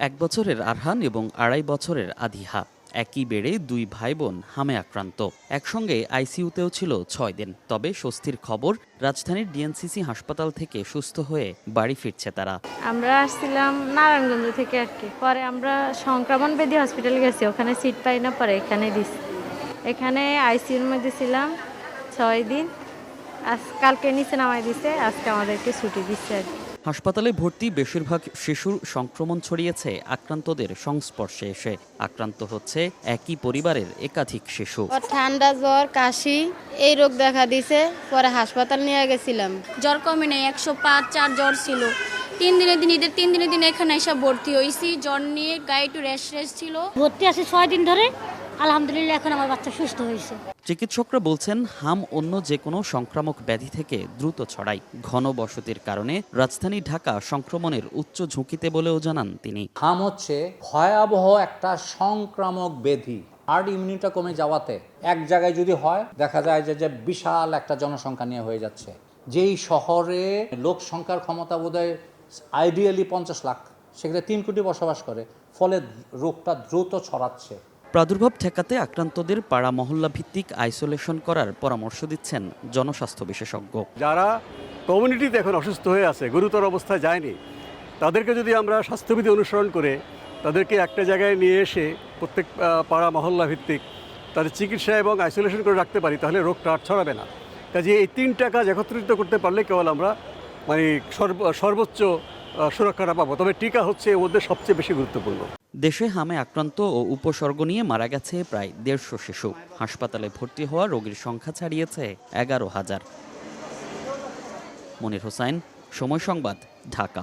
1 বছরের আরহান এবং 2.5 বছরের আদিহা একই বেড়ে 2 ভাই বোন হামে আক্রান্ত। একসঙ্গে আইসিইউতেও ছিল 6 দিন। তবে স্বস্তির খবর, রাজধানীর ডিএনসিসি হাসপাতাল থেকে সুস্থ হয়ে বাড়ি ফিরছে তারা। আমরা আসছিলাম নারায়ণগঞ্জ থেকে আর কি। পরে আমরা সংক্রমণ ব্যাধি হসপিটালে গেছি, ওখানে সিট পাই না, পরে এখানে দিছি। এখানে আইসিইউর মধ্যে ছিলাম 6 দিন। কালকে নিচে নামাই দিছে, আজকে আমাদেরকে ছুটি দিচ্ছে আর কি। হাসপাতালে ভর্তি বেশিরভাগ শিশুর সংক্রমণ ছড়িয়েছে আক্রান্তদের সংস্পর্শে এসে। আক্রান্ত হচ্ছে একই পরিবারের একাধিক শিশু। ঠান্ডা, জ্বর, কাশি এই রোগ দেখা দিছে, পরে হাসপাতাল নিয়ে গেছিলাম। জ্বর কমে নেই, 105-4 জ্বর ছিল। 3 দিনের দিন এখানে এসে ভর্তি হয়েছি। জ্বর নিয়ে গায়ে একটু র্যাশ ছিল। ভর্তি আছে 6 দিন ধরে, আলহামদুলিল্লাহ এখন আমার বাচ্চা সুস্থ হয়েছে। চিকিৎসকরা বলছেন, হাম অন্য যে কোনো সংক্রামক ব্যাধি থেকে দ্রুত ছড়ায়। ঘন বসতির কারণে রাজধানী ঢাকা সংক্রমণের উচ্চ ঝুঁকিতে বলেও জানান তিনি। হাম হচ্ছে ভয়াবহ একটা সংক্রামক ব্যাধি। হার্ড ইমিউনিটি কমে যাওয়াতে এক জায়গায় যদি হয়, দেখা যায় যে বিশাল একটা জনসংখ্যা নিয়ে হয়ে যাচ্ছে। যেই শহরে লোক সংখ্যার ক্ষমতা বোধহয় আইডিয়ালি 50 লাখ, সেখানে 3 কোটি বসবাস করে, ফলে রোগটা দ্রুত ছড়াচ্ছে। প্রাদুর্ভাব ঠেকাতে আক্রান্তদের পাড়া মহল্লা ভিত্তিক আইসোলেশন করার পরামর্শ দিচ্ছেন জনস্বাস্থ্য বিশেষজ্ঞ। যারা কমিউনিটিতে এখন অসুস্থ হয়ে আছে, গুরুতর অবস্থায় যায়নি, তাদেরকে যদি আমরা স্বাস্থ্যবিধি অনুসরণ করে তাদেরকে একটা জায়গায় নিয়ে এসে প্রত্যেক পাড়া মহল্লা ভিত্তিক তাদের চিকিৎসা এবং আইসোলেশন করে রাখতে পারি, তাহলে রোগটা আর ছড়াবে না। কাজে এই 3টা কাজ একত্রিত করতে পারলে কেবল আমরা সর্বোচ্চ সুরক্ষাটা পাবো। তবে টিকা হচ্ছে এর মধ্যে সবচেয়ে বেশি গুরুত্বপূর্ণ। দেশে হামে আক্রান্ত ও উপসর্গ নিয়ে মারা গেছে প্রায় 150 শিশু। হাসপাতালে ভর্তি হওয়া রোগীর সংখ্যা ছাড়িয়েছে 11,000। মনির হোসাইন, সময় সংবাদ, ঢাকা।